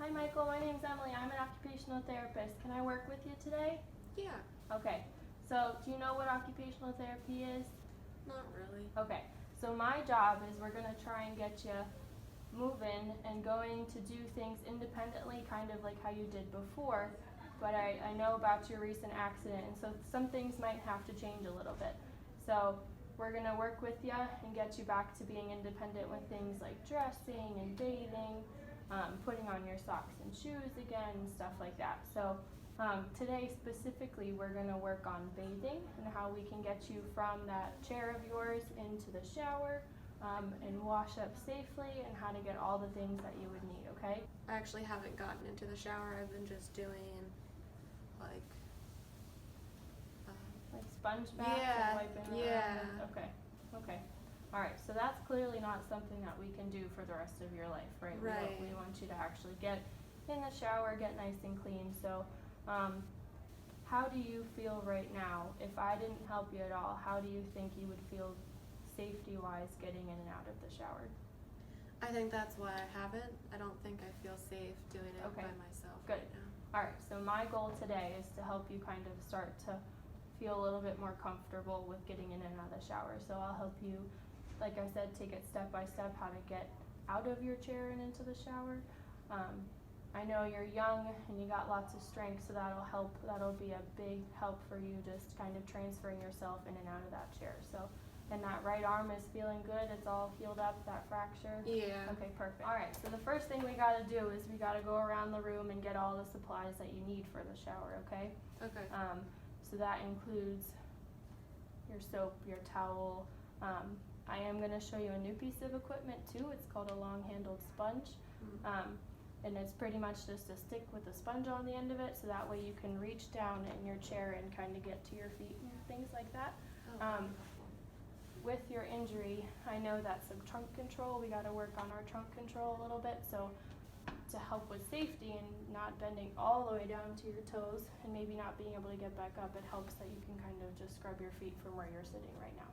Hi Michael, my name's Emily. I'm an occupational therapist. Can I work with you today? Yeah, Okay, so do you know what occupational therapy is? not really. Okay, so my job is we're gonna try and get you moving and going to do things independently, kind of like how you did before. But I know about your recent accident, and so some things might have to change a little bit. So we're gonna work with you and get you back to being independent with things like dressing and bathing, putting on your socks and shoes again, and stuff like that. So today specifically, we're gonna work on bathing and how we can get you from that chair of yours into the shower, and wash up safely, and how to get all the things that you would need, okay? I actually haven't gotten into the shower. I've been just doing like Like sponge baths Yeah, and wiping yeah. around? Okay, okay. All right, so that's clearly not something that we can do for the rest of your life, right? Right. We want you to actually get in the shower, get nice and clean. So, how do you feel right now? If I didn't help you at all, how do you think you would feel safety-wise getting in and out of the shower? I think that's why I haven't. I don't think I feel safe doing it Okay, by myself good. right now. All right, so my goal today is to help you kind of start to feel a little bit more comfortable with getting in and out of the shower. So I'll help you, like I said, take it step by step how to get out of your chair and into the shower. I know you're young and you got lots of strength, so that'll help. That'll be a big help for you, just kind of transferring yourself in and out of that chair. So, and that right arm is feeling good. It's all healed up, that fracture. Yeah. Okay, perfect. All right, so the first thing we gotta do is we gotta go around the room and get all the supplies that you need for the shower, okay? Okay. So that includes your soap, your towel. I am gonna show you a new piece of equipment too. It's called a long-handled sponge. And it's pretty much just a stick with a sponge on the end of it, so that way you can reach down in your chair and kind of get to your feet and things like that. Oh, With your injury, I know that some trunk control, we gotta work on our trunk control a little bit, so to help with safety and not bending all the way down to your toes and maybe not being able to get back up, it helps that you can kind of just scrub your feet from where you're sitting right now.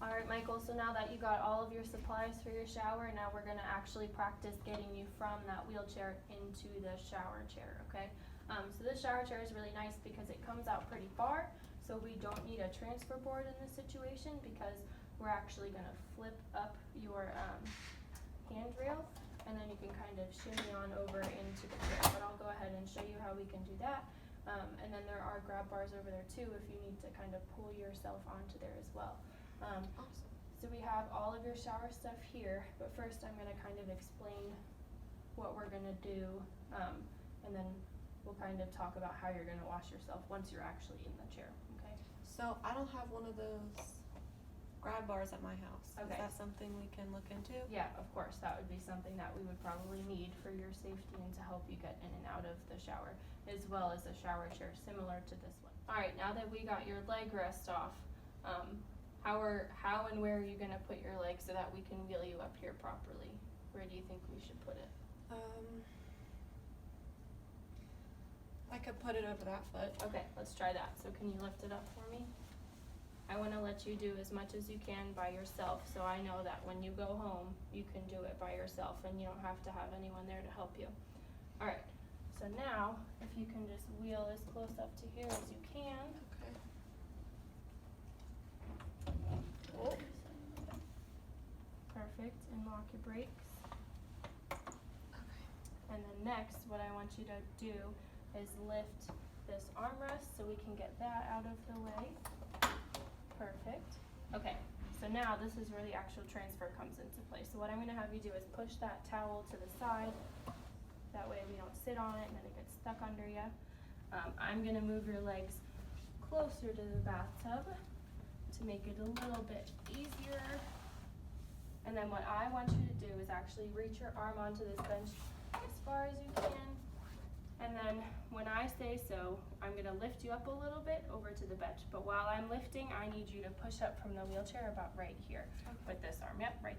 Alright, Michael, so now that you got all of your supplies for your shower, now we're gonna actually practice getting you from that wheelchair into the shower chair, okay? So this shower chair is really nice because it comes out pretty far, so we don't need a transfer board in this situation because we're actually gonna flip up your handrail, and then you can kind of shimmy on over into the chair. But I'll go ahead and show you how we can do that. And then there are grab bars over there too if you need to kind of pull yourself onto there as well. Awesome. So we have all of your shower stuff here, but first I'm gonna kind of explain what we're gonna do, and then we'll kind of talk about how you're gonna wash yourself once you're actually in the chair, okay? So I don't have one of those grab bars at my house. Okay. Is that something we can look into? Yeah, of course, that would be something that we would probably need for your safety and to help you get in and out of the shower, as well as a shower chair similar to this one. Alright, now that we got your leg rest off, how and where are you gonna put your leg so that we can wheel you up here properly? Where do you think we should put it? I could put it over that foot. Okay, let's try that. So can you lift it up for me? I wanna let you do as much as you can by yourself, so I know that when you go home, you can do it by yourself and you don't have to have anyone there to help you. Alright, so now, if you can just wheel as close up to here as you can. Okay. Oops. Perfect, and lock your brakes. Okay. And then next, what I want you to do is lift this armrest so we can get that out of the way. Perfect. Okay, so now this is where the actual transfer comes into play. So what I'm gonna have you do is push that towel to the side. That way we don't sit on it and then it gets stuck under you. I'm gonna move your legs closer to the bathtub to make it a little bit easier. And then what I want you to do is actually reach your arm onto this bench as far as you can. And then when I say so, I'm gonna lift you up a little bit over to the bench. But while I'm lifting, I need you to push up from the wheelchair about right here with this arm. Yep, right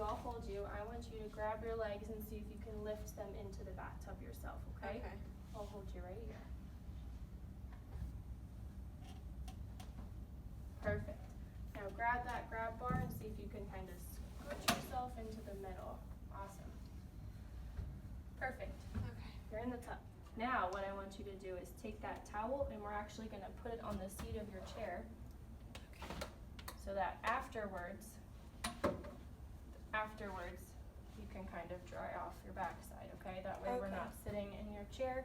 you, I'll hold you. I want you to grab your legs and see if you can lift them into the bathtub yourself, okay? Okay. I'll hold you right here. Perfect. Now grab that grab bar and see if you can kind of squish yourself into the middle. Awesome. Perfect. Okay. You're in the tub. Now what I want you to do is take that towel and we're actually going to put it on the seat of your chair so that afterwards you can kind of dry off your backside, okay? That way we're Okay. not sitting in your chair.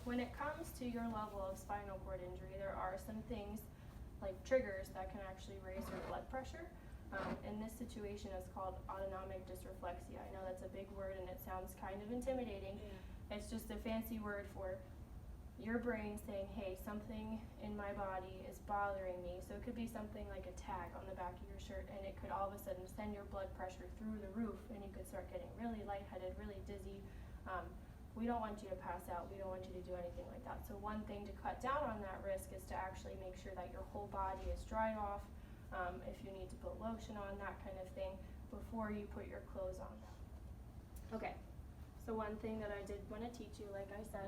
When it comes to your level of spinal cord injury, there are some things like triggers that can actually raise your blood pressure. In this situation, it's called autonomic dysreflexia. I know that's a big word and it sounds kind of intimidating. Yeah. It's just a fancy word for your brain saying, hey, something in my body is bothering me. So it could be something like a tag on the back of your shirt, and it could all of a sudden send your blood pressure through the roof, and you could start getting really lightheaded, really dizzy. We don't want you to pass out. We don't want you to do anything like that. So one thing to cut down on that risk is to actually make sure that your whole body is dried off. If you need to put lotion on, that kind of thing, before you put your clothes on. Okay, so one thing that I did want to teach you, like I said,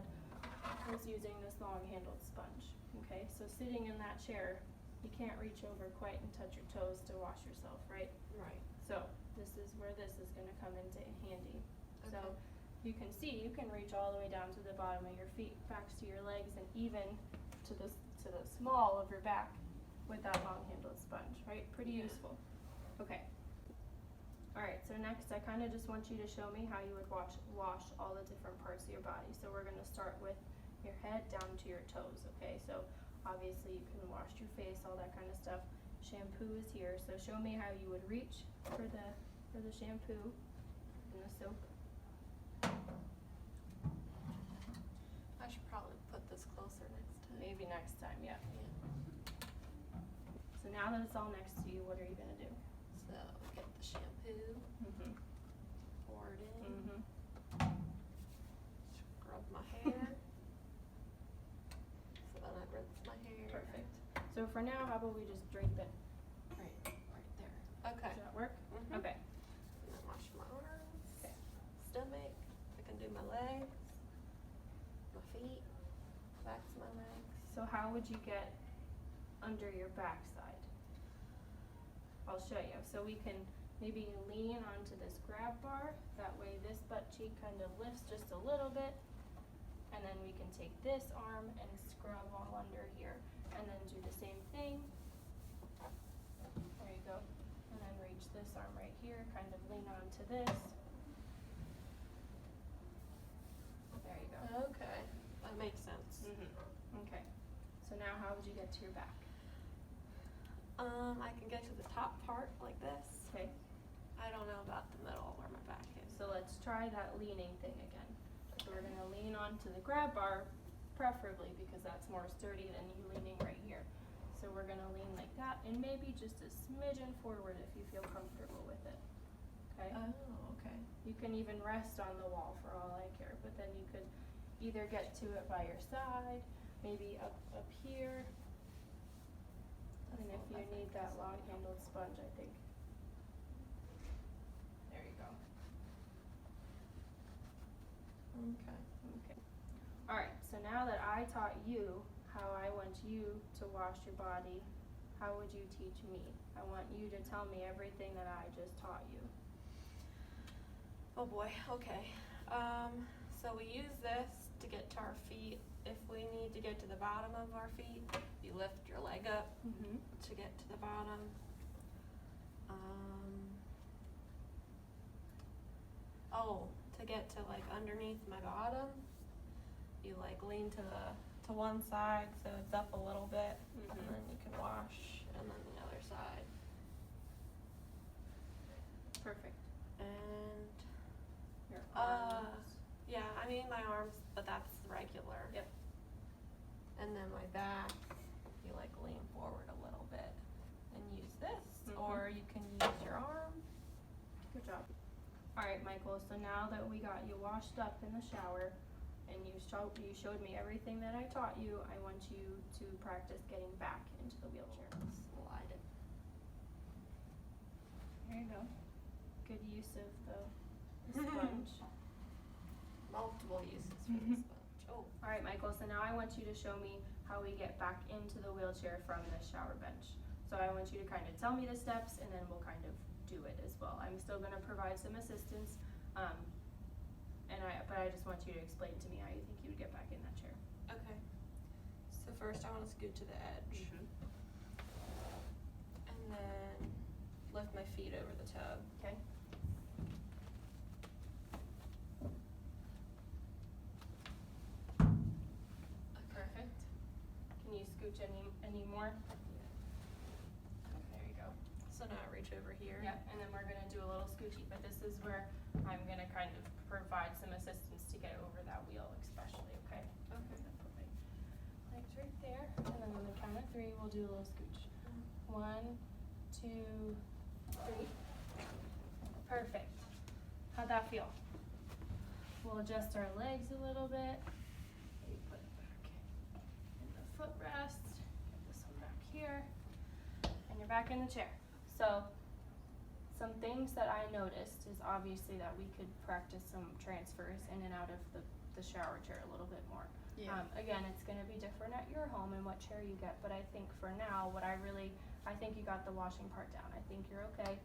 was using this long-handled sponge. Okay, so sitting in that chair, you can't reach over quite and touch your toes to wash yourself, right? Right. So this is where this is going to come into handy. So Okay. you can see, you can reach all the way down to the bottom of your feet, backs to your legs, and even to the small of your back with that long-handled sponge, right? Pretty Yeah. useful. Okay. All right, so next I kind of just want you to show me how you would wash all the different parts of your body. So we're going to start with your head down to your toes, okay? So obviously you can wash your face, all that kind of stuff. Shampoo is here, so show me how you would reach for the shampoo and the soap. I should probably put this closer next time. Maybe next time, yeah. Yeah. So now that it's all next to you, what are you going to do? So get the shampoo, Mm-hmm. pour it in, Mm-hmm. scrub my hair. So then I rinse my hair. Perfect. So for now, how about we just drape it right there? Okay. Does that work? Mhm. Okay. And then wash my arms, Okay. stomach. I can do my legs, my feet, backs of my legs. So how would you get under your backside? I'll show you. So we can maybe lean onto this grab bar. That way this butt cheek kind of lifts just a little bit. And then we can take this arm and scrub all under here. And then do the same thing. There you go. And then reach this arm right here, kind of lean onto this. There you go. Okay, that makes sense. Mm-hmm. Okay. So now how would you get to your back? I can get to the top part like this. Okay. I don't know about the middle where my back is. So let's try that leaning thing again. So we're gonna lean onto the grab bar, preferably because that's more sturdy than you leaning right here. So we're gonna lean like that and maybe just a smidgen forward if you feel comfortable with it. Okay? Oh, okay. You can even rest on the wall for all I care, but then you could either get to it by your side, maybe up here. And if you need that long-handled sponge, I think. There you go. Okay. Okay. All right, so now that I taught you how I want you to wash your body, how would you teach me? I want you to tell me everything that I just taught you. Oh boy, okay. So we use this to get to our feet. If we need to get to the bottom of our feet, you lift your leg up Mm-hmm. to get to the bottom. To get to like underneath my bottom, you like lean to one side so it's up a little bit, and Mhm. then you can wash, and then the other side. Perfect. And Your arms. yeah, I mean my arms, but that's regular. Yep. And then my back, you like lean forward a little bit and use this, Mhm. or you can use your arm. Good job. All right, Michael, so now that we got you washed up in the shower and you showed me everything that I taught you, I want you to practice getting back into the wheelchair. Slide it. There you go. Good use of the sponge. Multiple uses for the sponge. Oh, Alright, Michael, so now I want you to show me how we get back into the wheelchair from the shower bench. So I want you to kind of tell me the steps and then we'll kind of do it as well. I'm still gonna provide some assistance, but I just want you to explain to me how you think you would get back in that chair. okay. So first I want to scoot to the edge. And then lift my feet over the tub. Okay? Perfect. Can you scooch any more? There you go. So now I reach over here. Yep, and then we're gonna do a little scoochy, but this is where I'm gonna kind of provide some assistance to get over that wheel especially, okay? Okay. I'm gonna put my legs right there, and then on the count of 3, we'll do a little scooch. 1, 2, 3. Perfect. How'd that feel? We'll adjust our legs a little bit. Maybe put it back in the footrest. Get this one back here. And you're back in the chair. So, some things that I noticed is obviously that we could practice some transfers in and out of the shower chair a little bit more. Yeah. Again, it's gonna be different at your home and what chair you get, but I think for now, I think you got the washing part down. I think you're okay.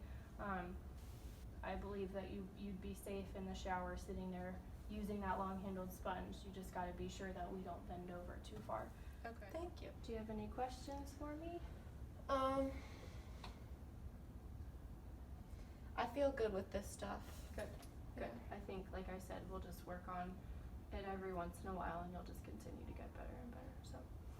I believe that you'd be safe in the shower sitting there using that long-handled sponge. You just gotta be sure that we don't bend over too far. Okay. Thank you. Do you have any questions for me? I feel good with this stuff. Good. I think, like I said, we'll just work on it every once in a while and you'll just continue to get better and better, so.